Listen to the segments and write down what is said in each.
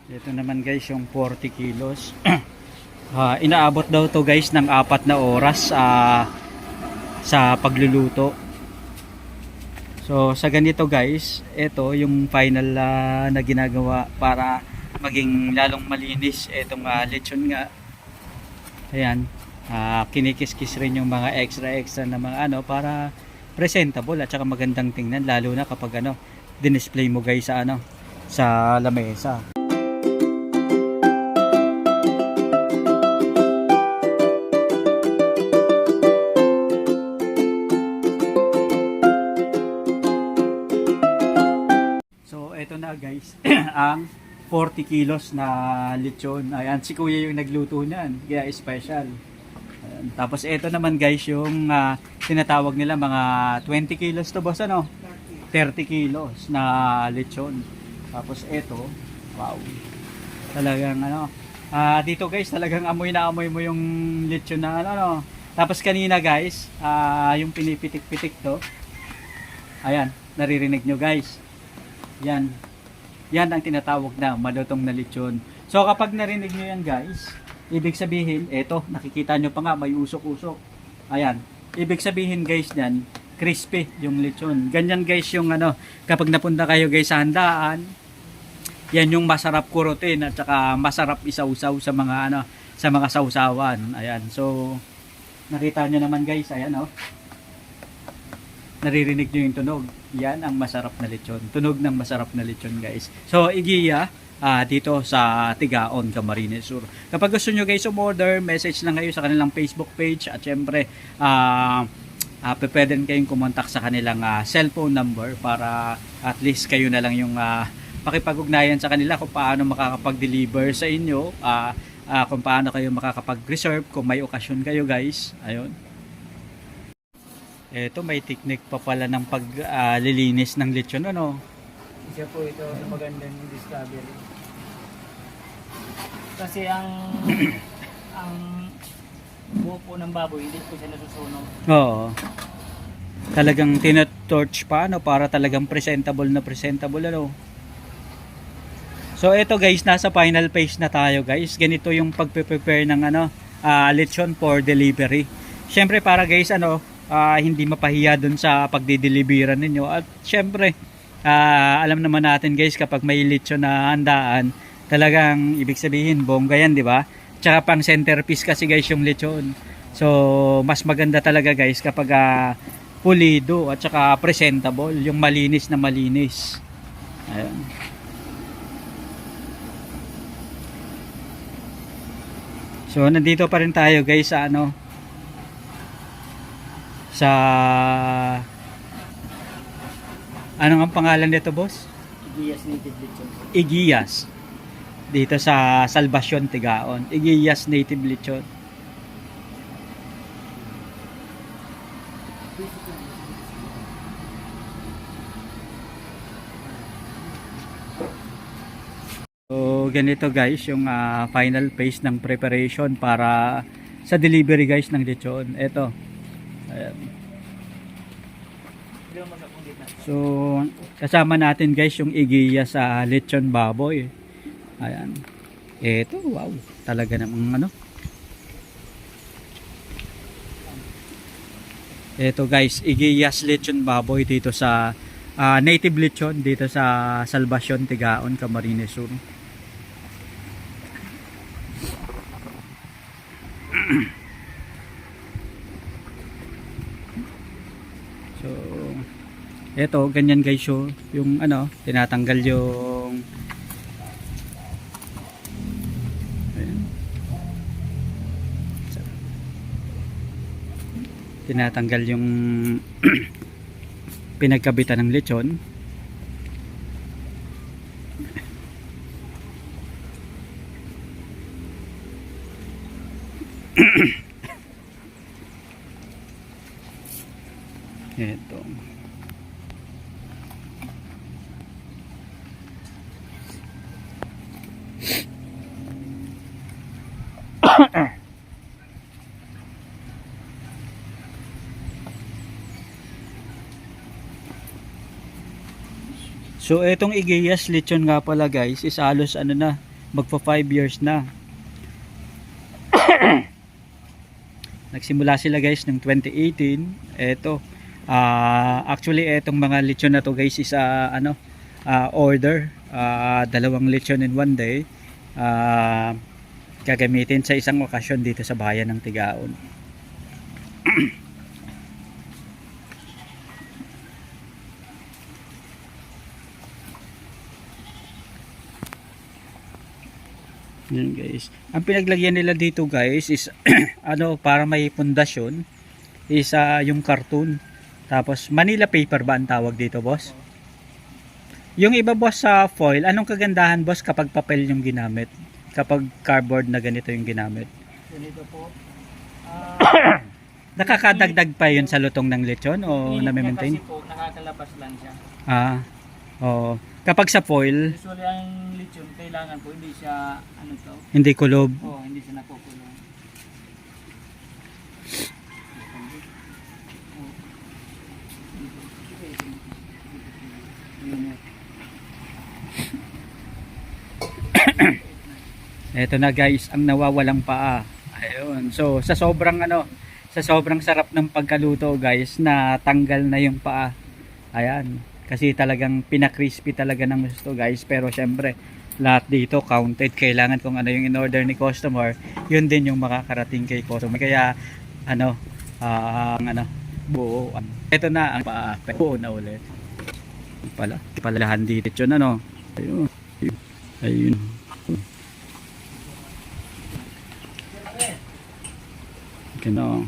Ito naman guys yung 40 kilos. Inaabot daw to guys ng 4 na oras sa pagluluto. So sa ganito guys, ito yung final na ginagawa para maging lalong malinis itong lechon nga. Ayan, kinikis-kis rin yung mga extra na mga para presentable at saka magandang tingnan, lalo na kapag dinisplay mo guys sa lamesa. Ito na guys ang 40 kilos na lechon. Ayan, si kuya yung nagluto niyan, kaya special. Ayan. Tapos ito naman guys yung tinatawag nila mga 20 kilos to boss 30 kilos na lechon. Tapos ito, wow, talagang dito guys talagang amoy na amoy mo yung lechon na Tapos kanina guys yung pinipitik-pitik to, ayan, naririnig nyo guys. Yan ang tinatawag na malutong na lechon. So kapag narinig nyo yan guys, ibig sabihin, eto, nakikita nyo pa nga may usok-usok. Ayan, ibig sabihin guys yan, crispy yung lechon. Ganyan guys yung kapag napunta kayo guys sa handaan, yan yung masarap kurutin at saka masarap isausaw sa mga sa mga sausawan. Ayan, so nakita nyo naman guys, ayan naririnig nyo yung tunog. Yan ang masarap na lechon. Tunog ng masarap na lechon guys. So igiya dito sa Tigaon, Camarines Sur. Kapag gusto nyo guys umorder, message lang kayo sa kanilang Facebook page at syempre pwede kayong kumontak sa kanilang cellphone number para at least kayo na lang yung makipag-ugnayan sa kanila kung paano makakapag-deliver sa inyo, kung paano kayo makakapag-reserve kung may okasyon kayo guys. Ayun. Ito may technique pa pala ng paglilinis ng lechon Isa po ito na magandang discovery. Kasi ang buo po ng baboy hindi po siya nasusunog. Oo. Talagang tinatorch pa para talagang presentable na presentable So ito guys, nasa final phase na tayo guys. Ganito yung pagpe-prepare ng lechon for delivery. Syempre para guys hindi mapahiya dun sa pagdideliveran ninyo. At syempre, alam naman natin guys, kapag may lechon na handaan, talagang ibig sabihin, bongga yan, di ba? Tsaka pang centerpiece kasi guys yung lechon. So, mas maganda talaga guys kapag pulido at saka presentable, yung malinis na malinis. Ayan. So, nandito pa rin tayo guys sa sa ano ang pangalan nito boss? Igiyas Native Lechon. Igiyas dito sa Salvacion, Tigaon. Igiyas Native Lechon. So ganito guys yung final phase ng preparation para sa delivery guys ng lechon. Ito. Ayan. So kasama natin guys yung igiya sa lechon baboy. Ayan. Ito, wow, talaga namang ito guys, igiyas lechon baboy dito sa native lechon dito sa Salvacion, Tigaon, Camarines Sur. So eto, ganyan guys yung tinatanggal yung tinatanggal yung pinagkabitan ng lechon. Ito. So itong Igiyas lechon nga pala guys is halos magpa 5 years na. Nagsimula sila guys ng 2018. Eto, actually etong mga lechon na to guys is order, 2 lechon in 1 day, gagamitin sa isang okasyon dito sa bayan ng Tigaon. Yan guys. Ang pinaglagyan nila dito guys is para may pundasyon is yung cartoon. Tapos Manila paper ba ang tawag dito, boss? Yung iba boss sa foil, anong kagandahan boss kapag papel yung ginamit? Kapag cardboard na ganito yung ginamit? Ganito po. Nakakadagdag pa yun sa lutong ng lechon o Init niya nami-maintain? kasi po, nakakalabas lang siya. Oo. Kapag sa foil, Usually ang lechon, kailangan po, hindi siya, hindi kulob. hindi siya nakukulong. Eto na guys, ang nawawalang paa. Ayun. So, sa sobrang sarap ng pagkaluto guys, na tanggal na yung paa. Ayan. Kasi talagang pinakrispy talaga ng gusto guys. Pero syempre, lahat dito counted. Kailangan kung ano yung in-order ni customer, yun din yung makakarating kay customer. Kaya, buo. Ito na ang paa. Buo na ulit. Palahan dito yun, Ayun. Ayun. Genau.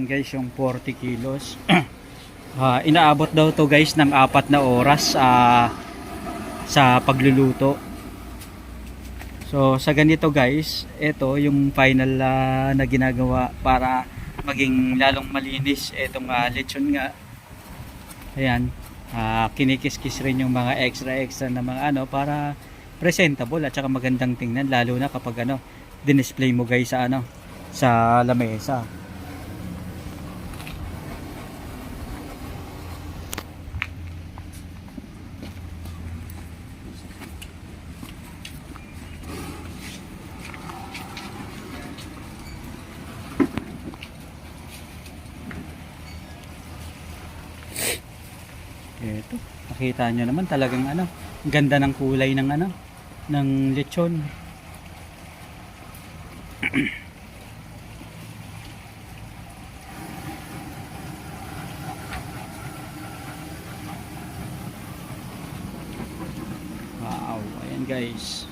Guys, yung 40 kilos. Inaabot daw to guys ng 4 na oras sa pagluluto. So sa ganito guys, ito yung final na ginagawa para maging lalong malinis itong lechon nga. Ayan, kinikis-kis rin yung mga extra na mga para presentable at saka magandang tingnan, lalo na kapag dinisplay mo guys sa lamesa. Ito, nakita nyo naman talagang ganda ng kulay ng ng lechon. Wow, ayan guys.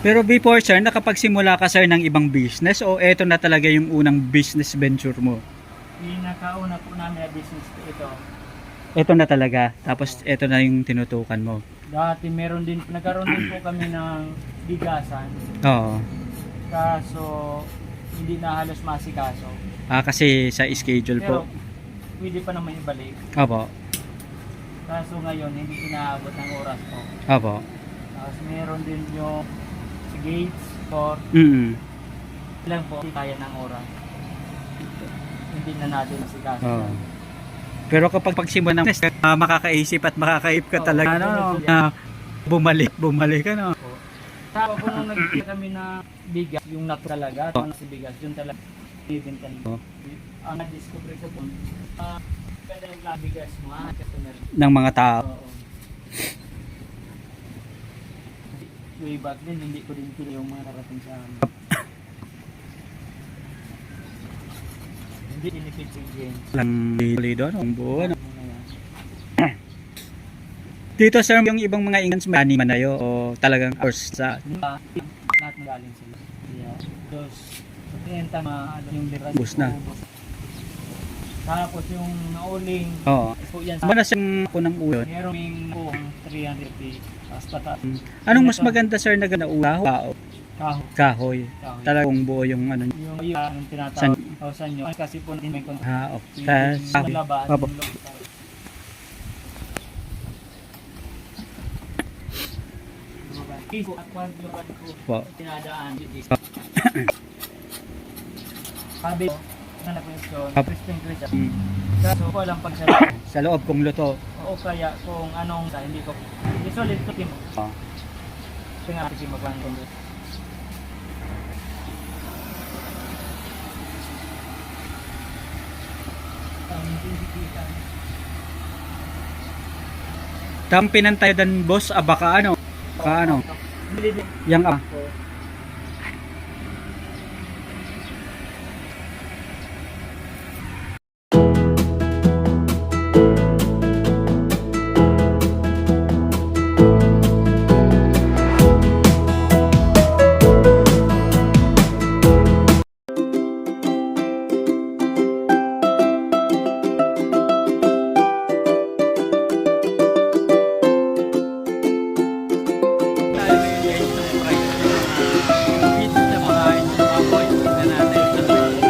Pero before sir, nakapagsimula ka sir ng ibang business o eto na talaga yung unang business venture mo? Pinakauna po namin na business po ito. Eto na talaga, tapos eto na yung tinutukan mo? Dati nagkaroon din po kami ng bigasan. Oo. Kaso, hindi na halos masikaso. Kasi sa schedule po. Pero pwede pa naman ibalik. Opo. Kaso ngayon, hindi inaabot ng oras po. Opo. Tapos meron din yung gates for lang po, hindi kaya ng oras. Hindi na natin masikaso. Oo. Pero kapag pagsimula ng test, makakaisip at makakaip ka Oo, talaga, bumalik ka, no? Tapos po nung nagkita kami na bigas, yung nut talaga, si bigas, yun talaga bibenta nito. Ang na-discover ko po, kada yung bigas, mga customer. Ng mga tao. Oo. Way back din, hindi ko din pili yung mga narating sa amin. Hindi benefit yung game. Lang lido, ang buo, no? Dito, sir, yung ibang mga ingans, may animan na yun, o talagang course sa... Lahat ng galing sila. Yeah. Tapos, pagkenta yung liras. Bus na. Tapos yung nauling, Oo. po yan Ano na siyang punang ulo? meron yung 350. Tapos pata. Anong mas maganda, sir, na ganaula? Kahoy. Kahoy. Talagang buo yung ano. Yung yung tinatawag sa nyo. Kasi po natin may kontra. Okay. Yung labas, Opo. yung loob. At one global ko, tinadaan dito. Sabi ko, na question, Christian Christian. So, ko alam pag Sa loob kong luto. o kaya kung anong hindi ko. Isulit ko tim. Oo. Tingnan natin magkano. Tam pinantay dan boss, baka ano? Baka ano? Yang